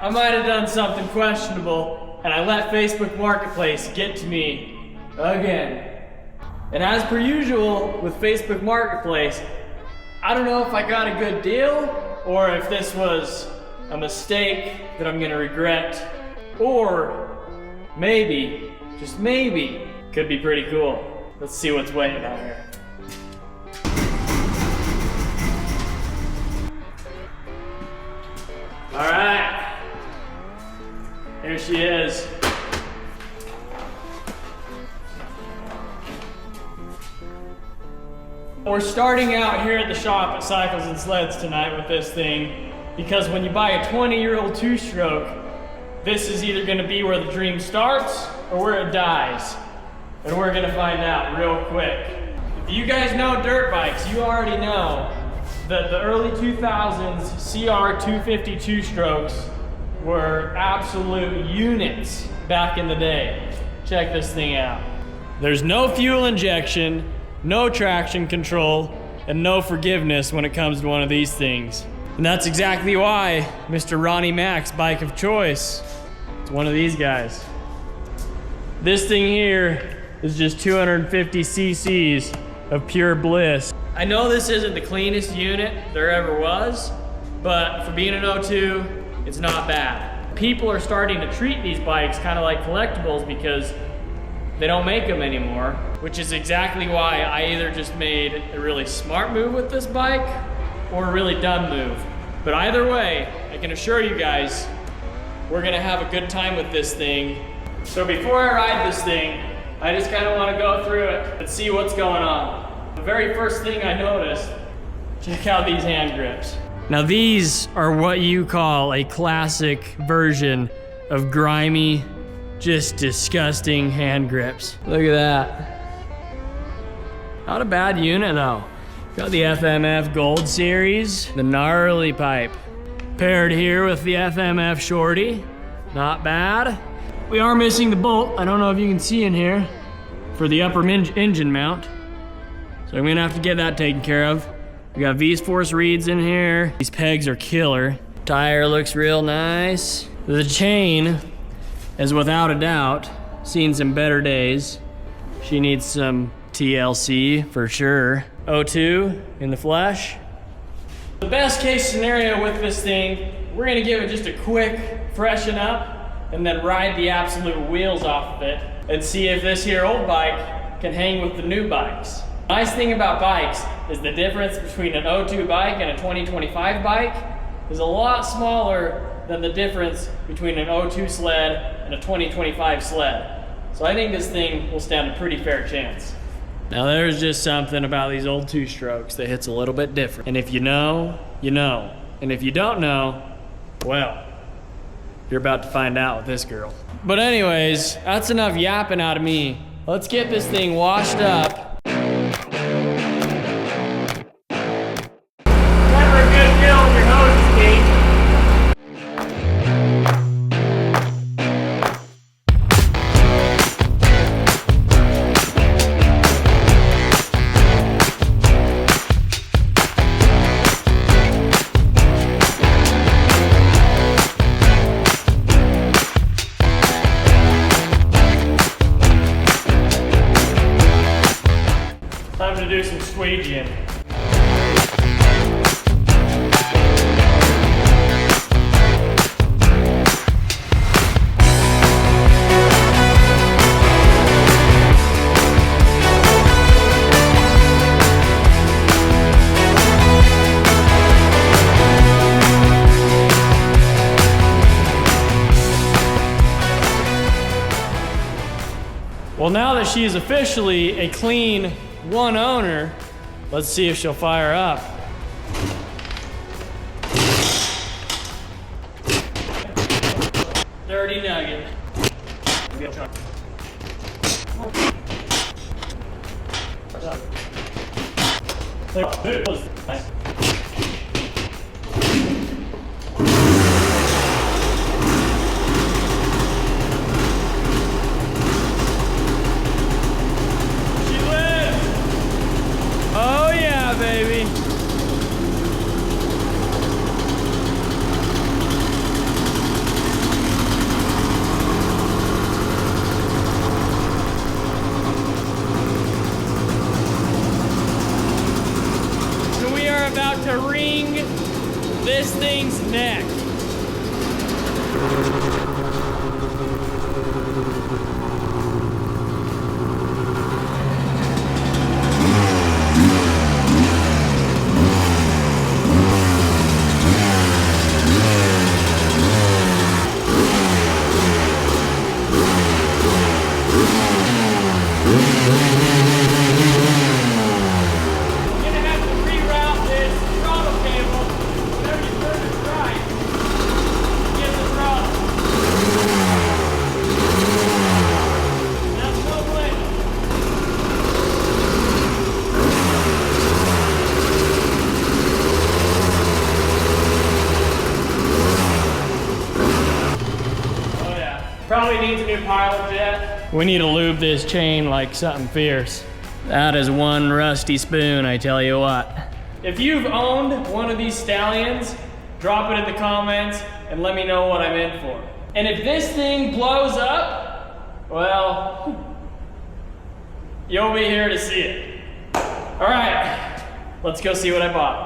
I might have done something questionable, and I let Facebook Marketplace get to me again. And as per usual with Facebook Marketplace, I don't know if I got a good deal or if this was a mistake that I'm gonna regret, or maybe, just maybe, could be pretty cool. Let's see what's waiting out here. All right, here she is. We're starting out here at the shop at Cycles and Sleds tonight with this thing because when you buy a 20-year-old two-stroke, this is either gonna be where the dream starts or where it dies. And we're gonna find out real quick. If you guys know dirt bikes, you already know that the early 2000s CR250 two-strokes were absolute units back in the day. Check this thing out. There's no fuel injection, no traction control, and no forgiveness when it comes to one of these things. And that's exactly why Mr. Ronnie Mac's bike of choice is one of these guys. This thing here is just 250 cc's of pure bliss. I know this isn't the cleanest unit there ever was, but for being an 02, it's not bad. People are starting to treat these bikes kind of like collectibles because they don't make them anymore, which is exactly why I either just made a really smart move with this bike or a really dumb move. But either way, I can assure you guys, we're gonna have a good time with this thing. So before I ride this thing, I just kind of want to go through it and see what's going on. The very first thing I noticed, check out these hand grips. Now these are what you call a classic version of grimy, just disgusting hand grips. Look at that. Not a bad unit though. Got the FMF Gold Series, the gnarly pipe. Paired here with the FMF Shorty, not bad. We are missing the bolt, I don't know if you can see in here, for the upper engine mount. So I'm gonna have to get that taken care of. We got V-Force reeds in here. These pegs are killer. Tire looks real nice. The chain has without a doubt seen some better days. She needs some TLC for sure. 02 in the flesh. The best case scenario with this thing, we're gonna give it just a quick freshen up and then ride the absolute wheels off of it and see if this here old bike can hang with the new bikes. The nice thing about bikes is the difference between an 02 bike and a 2025 bike is a lot smaller than the difference between an 02 sled and a 2025 sled. So I think this thing will stand a pretty fair chance. Now there's just something about these old two-strokes that hits a little bit different. And if you know, you know. And if you don't know, well, you're about to find out with this girl. But anyways, that's enough yapping out of me. Let's get this thing washed up. Never a good deal with your hoses, Pete. Time to do some squeegeeing. Well, now that she is officially a clean one owner, let's see if she'll fire up. Dirty nugget. Baby. to wring this thing's neck. Probably needs a new pilot jet. We need to lube this chain like something fierce. That is one rusty spoon, I tell you what. If you've owned one of these stallions, drop it in the comments and let me know what I'm in for. And if this thing blows up, well, you'll be here to see it. All right, let's go see what I bought.